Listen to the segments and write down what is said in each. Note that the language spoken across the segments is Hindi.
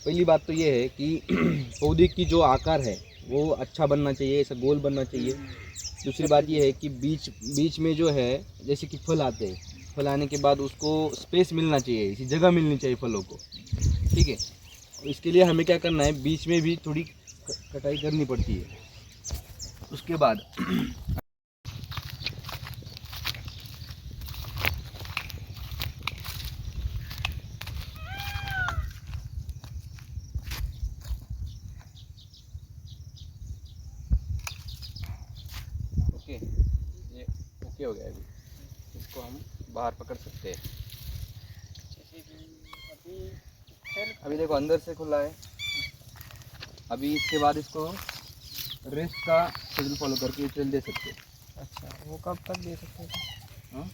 पहली बात तो ये है कि पौधे की जो आकार है वो अच्छा बनना चाहिए, ऐसा गोल बनना चाहिए। दूसरी बात ये है कि बीच बीच में जो है जैसे कि फल आते हैं, फल आने के बाद उसको स्पेस मिलना चाहिए, इसी जगह मिलनी चाहिए फलों को, ठीक है। इसके लिए हमें क्या करना है, बीच में भी थोड़ी कटाई करनी पड़ती है। उसके बाद ओके, ये ओके हो गया। अभी इसको हम बाहर पकड़ सकते हैं। अभी देखो अंदर से खुला है। अभी इसके बाद इसको रेस्ट का शेड्यूल फॉलो करके ट्रेल दे सकते हैं। अच्छा, वो कब तक दे सकते हैं? हाँ,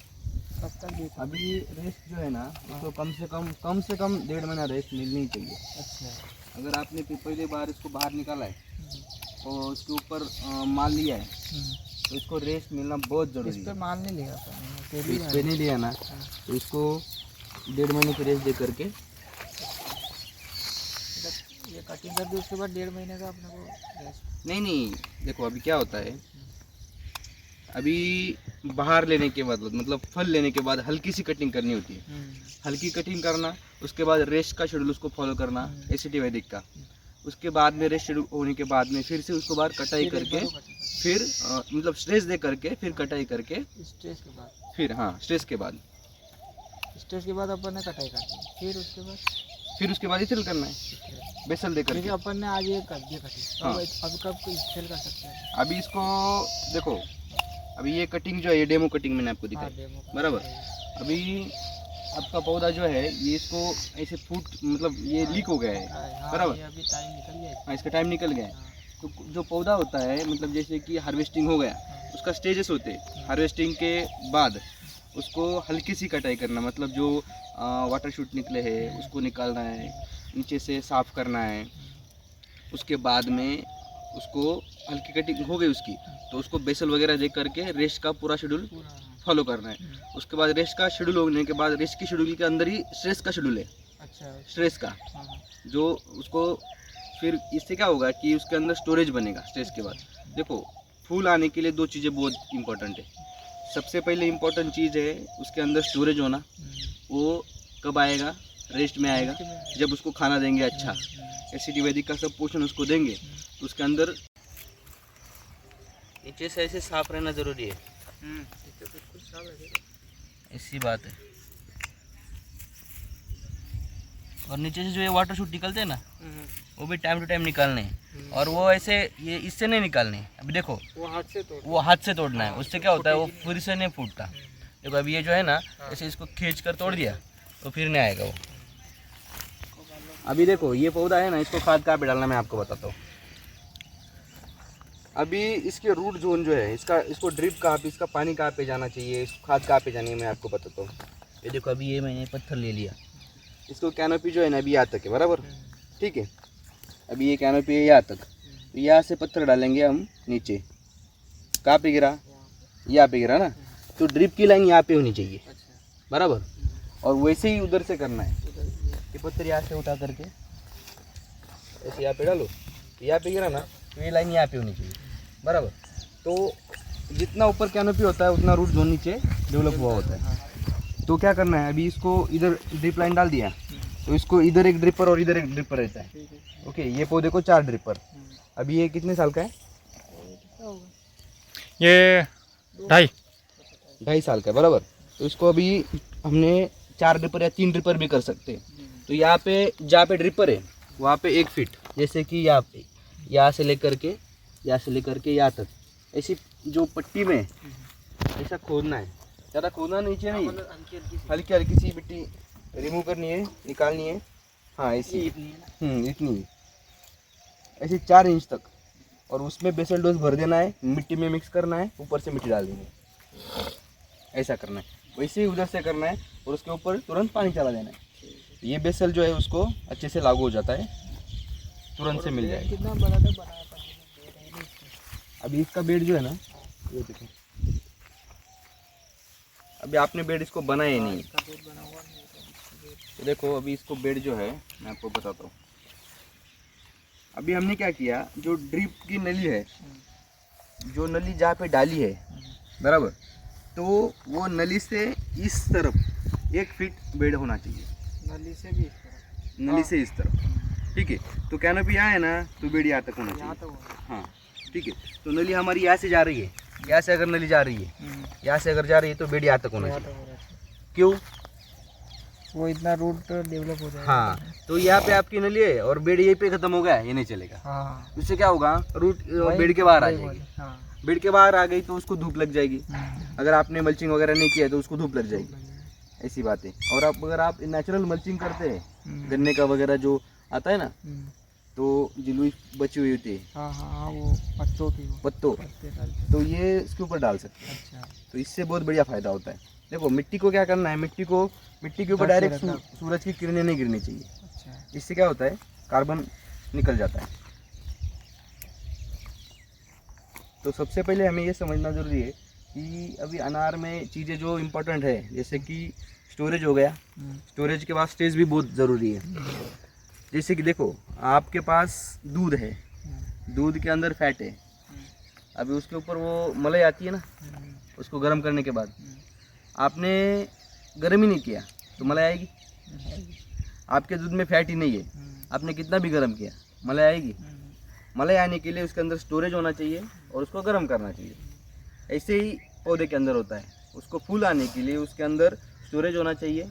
कब तक दे सकते? अभी रेस्ट जो है ना, इसको कम से कम 1.5 महीना रेस्ट मिलनी चाहिए। अच्छा। अगर आपने पहली बार इसको बाहर निकाला है और उसके ऊपर माल लिया है तो इसको रेस्ट मिलना बहुत ज़रूरी है। इस पे माल नहीं लिया था, तो इस पे नहीं लिया ना, तो इसको 1.5 महीने की रेस्ट दे करके ये कटिंग कर दी, उसके बाद 1.5 महीने का अपने को रेस्ट। नहीं, देखो अभी क्या होता है, अभी बाहर लेने के बाद मतलब फल लेने के बाद हल्की सी कटिंग करनी होती है। हल्की कटिंग करना, उसके बाद रेस्ट का शेड्यूल उसको फॉलो करना, एसिटी वैदिक का। उसके बाद में रेस्ट शेड्यूल होने के बाद में फिर से उसको बाहर कटाई करके फिर मतलब स्ट्रेस दे करके फिर कटाई करके स्ट्रेस के बाद, फिर हाँ स्ट्रेस के बाद अपन ने कटाई काटी, फिर उसके बाद इसे करना है बेसल दे करके। अपन ने आज ये कर दिया कटिंग, हाँ। अब कब सेल कर सकते हैं? अभी इसको देखो, अभी ये कटिंग जो है ये डेमो कटिंग मैंने आपको दिखाई, बराबर। अभी आपका पौधा जो है ये इसको ऐसे फूट मतलब ये लीक हो गया है, बराबर। अभी टाइम निकल गया है। हाँ, इसका टाइम निकल गया है। तो जो पौधा होता है मतलब जैसे कि हार्वेस्टिंग हो गया, उसका स्टेजेस होते हैं। हार्वेस्टिंग के बाद उसको हल्की सी कटाई करना, मतलब जो वाटर शूट निकले हैं उसको निकालना है, नीचे से साफ़ करना है। उसके बाद में उसको हल्की कटिंग हो गई उसकी, तो उसको बेसल वगैरह दे करके रेस्ट का पूरा शेड्यूल फॉलो करना है। उसके बाद रेस्ट का शेड्यूल होने के बाद रेस्ट की शेड्यूल के अंदर ही स्ट्रेस का शेड्यूल है। अच्छा, स्ट्रेस का जो उसको फिर इससे क्या होगा कि उसके अंदर स्टोरेज बनेगा। स्ट्रेस के बाद देखो, फूल आने के लिए 2 चीज़ें बहुत इंपॉर्टेंट है। सबसे पहले इम्पोर्टेंट चीज़ है उसके अंदर स्टोरेज होना। वो कब आएगा? रेस्ट में आएगा, जब उसको खाना देंगे अच्छा, एसिडी वैदिक का सब पोषण उसको देंगे तो उसके अंदर नीचे से ऐसे साफ रहना ज़रूरी है। बिल्कुल साफ है। ऐसी बात है। और नीचे से जो ये वाटर शूट निकलते हैं ना, वो भी टाइम टू टाइम निकालने हैं। और वो ऐसे ये इससे नहीं निकालने हैं। अभी देखो वो हाथ से तोड़ना है। उससे क्या होता है, वो फिर से नहीं फूटता। देखो अभी ये जो है ना, ऐसे इसको खींच कर तोड़ दिया तो फिर नहीं आएगा वो। अभी देखो ये पौधा है ना, इसको खाद कहाँ पे डालना मैं आपको बताता हूँ। अभी इसके रूट जोन जो है इसको ड्रिप कहाँ पे, इसका पानी कहाँ पे जाना चाहिए, इसको खाद कहाँ पे जानी है मैं आपको बताता हूँ। ये देखो अभी ये मैंने पत्थर ले लिया, इसको कैनोपी जो है ना अभी यहाँ तक है, बराबर, ठीक है। अभी ये कैनोपी है यहाँ तक, तो यहाँ से पत्थर डालेंगे हम नीचे। कहाँ पे गिरा? यहाँ पे गिरा ना, तो ड्रिप की लाइन यहाँ पे होनी चाहिए, बराबर। और वैसे ही उधर से करना है। ये पत्थर यहाँ से उठा करके ऐसे यहाँ पे डालो, यहाँ पे गिरा ना, तो ये लाइन यहाँ पे होनी चाहिए, बराबर। तो जितना ऊपर कैनोपी होता है उतना रूट जोन नीचे डेवलप हुआ होता है। तो क्या करना है, अभी इसको इधर ड्रिप लाइन डाल दिया तो इसको इधर एक ड्रिपर और इधर एक ड्रिपर रहता है। ओके, ये पौधे को 4 ड्रिपर। अभी ये कितने साल का है? ये 2.5 साल का है, बराबर। तो इसको अभी हमने 4 ड्रिपर या 3 ड्रिपर भी कर सकते हैं। तो यहाँ पे जहाँ पे ड्रिपर है वहाँ पे 1 फीट, जैसे कि यहाँ पे यहाँ से लेकर के यहाँ तक ऐसी जो पट्टी में ऐसा खोदना है। ज़्यादा खोदना नीचे नहीं, हल्की हल्की सी मिट्टी रिमूव करनी है, निकालनी है। हाँ ऐसी इतनी ऐसे 4 इंच तक। और उसमें बेसल डोज भर देना है, मिट्टी में मिक्स करना है, ऊपर से मिट्टी डाल देनी है, ऐसा करना है। वैसे ही उधर से करना है और उसके ऊपर तुरंत पानी चला देना है। ये बेसल जो है उसको अच्छे से लागू हो जाता है, तुरंत से मिल जाएगा। कितना बड़ा था बनाया था? अभी इसका बेड जो है ना, ये देखो, अभी आपने बेड इसको बनाया ही नहीं। तो देखो अभी इसको बेड जो है मैं आपको बताता हूँ। अभी हमने क्या किया, जो ड्रिप की नली है, जो नली जहाँ पे डाली है बराबर, तो वो नली से इस तरफ 1 फीट बेड होना चाहिए, नली से भी इस तरफ, नली से इस तरफ, ठीक है। तो कैनोपी यहाँ है ना, तो बेड यहाँ तक होना यहाँ चाहिए। तो हाँ ठीक है। तो नली हमारी यहाँ से जा रही है, यहाँ से अगर नली जा रही है, यहाँ से अगर जा रही है तो बेड यहाँ तक होना यहाँ चाहिए। तक हो रहा क्यों? वो इतना रूट डेवलप हो जाएगा। हाँ, तो यहाँ पे आपकी नली है और बेड यहीं पे खत्म हो गया, ये नहीं चलेगा। हाँ उससे क्या होगा, रूट वही- बेड के बाहर आ वही जाएगी। बोले, हाँ बेड के बाहर आ गई तो उसको धूप लग जाएगी। अगर आपने मल्चिंग वगैरह नहीं किया है तो उसको धूप लग जाएगी, ऐसी बात है। और आप अगर आप नेचुरल मल्चिंग करते हैं, गन्ने का वगैरह जो आता है ना, तो जिलुई बची हुई होती है, हाँ हाँ हाँ, वो पत्तों की वो पत्तों, पत्ते डालते। तो ये इसके ऊपर डाल सकते हैं। अच्छा तो इससे बहुत बढ़िया फ़ायदा होता है। देखो मिट्टी को क्या करना है, मिट्टी के ऊपर ढक के डायरेक्ट रखना। सूरज की किरणें नहीं गिरनी चाहिए। अच्छा इससे क्या होता है, कार्बन निकल जाता है। तो सबसे पहले हमें ये समझना ज़रूरी है कि अभी अनार में चीज़ें जो इम्पोर्टेंट है, जैसे कि स्टोरेज हो गया, स्टोरेज के बाद स्टेज भी बहुत ज़रूरी है। जैसे कि देखो आपके पास दूध है, दूध के अंदर फैट है, अभी उसके ऊपर वो मलाई आती है ना, उसको गर्म करने के बाद आपने गर्म ही नहीं किया तो मलाई आएगी? आपके दूध में फैट ही नहीं है, आपने कितना भी गर्म किया मलाई आएगी? मलाई आने के लिए उसके अंदर स्टोरेज होना चाहिए और उसको गर्म करना चाहिए। ऐसे ही पौधे के अंदर होता है, उसको फूल आने के लिए उसके अंदर स्टोरेज होना चाहिए,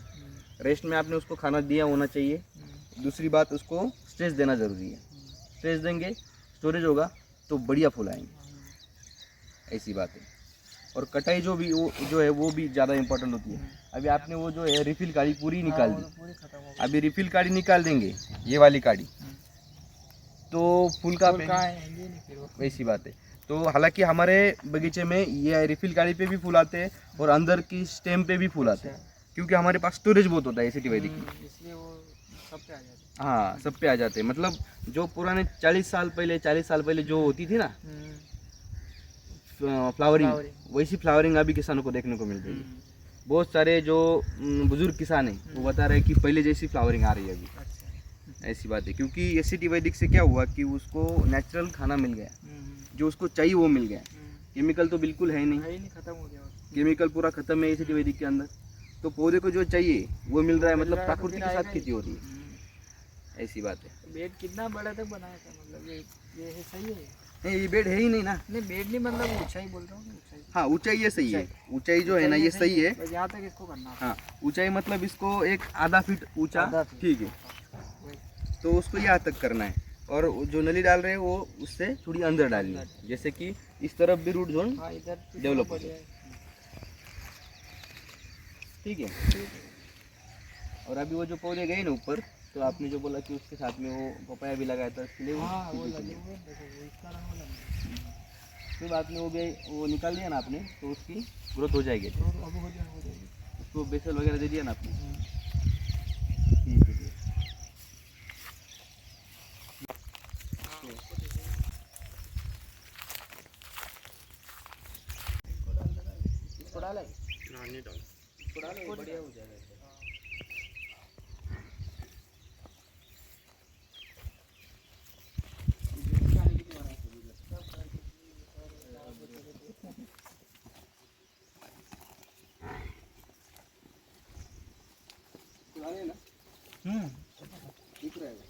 रेस्ट में आपने उसको खाना दिया होना चाहिए। दूसरी बात, उसको स्ट्रेस देना ज़रूरी है। स्ट्रेस देंगे, स्टोरेज होगा तो बढ़िया फूल आएंगे, ऐसी बात है। और कटाई जो है वो भी ज़्यादा इंपॉर्टेंट होती है। अभी आपने वो जो है रिफिल काड़ी पूरी निकाल दी, पूरी खत्म हो अभी रिफिल काड़ी निकाल देंगे, ये वाली काड़ी, तो फूल का गई। आएंगे नहीं फिर वो। वैसी बात है। तो हालांकि हमारे बगीचे में ये रिफिल काड़ी पे भी फूल आते हैं और अंदर की स्टेम पे भी फूल आते हैं, क्योंकि हमारे पास स्टोरेज बहुत होता है एसिटी वैदिक में। इसलिए वो सब पे आ जाते हाँ, सब पे आ जाते हैं। मतलब जो पुराने 40 साल पहले जो होती थी ना हैं। Flowering, Flowering। वैसी फ्लावरिंग अभी किसानों को देखने को मिल रही है। बहुत सारे जो बुजुर्ग किसान हैं वो बता रहे हैं कि पहले जैसी फ्लावरिंग आ रही है अभी, अच्छा ऐसी बात है। क्योंकि एसिटी वैदिक से क्या हुआ कि उसको नेचुरल खाना मिल गया, जो उसको चाहिए वो मिल गया। केमिकल तो बिल्कुल है ही नहीं, है ही नहीं, खत्म हो गया वो। केमिकल पूरा खत्म है एसिटी वैदिक के अंदर। तो पौधे को जो चाहिए वो मिल रहा है, मतलब मिल रहा है तो प्रकृति फिर के साथ आएगा ही। खेती हो रही है, ऐसी बात है। बेड कितना बड़ा तक बनाया था, मतलब ये है सही है? नहीं, ये बेड है ही नहीं ना। नहीं बेड नहीं, मतलब ऊंचाई बोल रहा हूँ ना, ऊंचाई। हाँ, ऊंचाई ये सही है, ऊंचाई जो है ना ये सही है। बस यहाँ तक इसको करना है। हाँ, ऊंचाई मतलब इसको एक आधा फीट ऊंचा, आधा फीट। ठीक है, वही। तो उसको यहाँ तक करना है। और जो नली डाल रहे हैं वो उससे थोड़ी अंदर डालनी है, जैसे कि इस तरफ भी रूट जोन हाँ इधर भी डेवलप थोड़ा हो जाए, बढ़िया ठीक है। और अभी वो जो पौधे गए ना ऊपर, तो आपने जो बोला कि उसके साथ में वो पपाया भी लगाया था, इसके लिए है। वो हाँ वो सीधे लगे चले। हुए हैं, देखो वो इसका रंग वो लगा। फिर बाद में वो निकाल दिया ना आपने, तो उसकी ग्रोथ हो जाएगी। और अब हो जाएगी। उसको बेसल वगैरह दे दिया ना आपने, ठीक है, ठीक है। इसको डाला है? नहीं डाला। इसको डाला, ये बढ़िया हो जाएगा। दिख रहा है वो।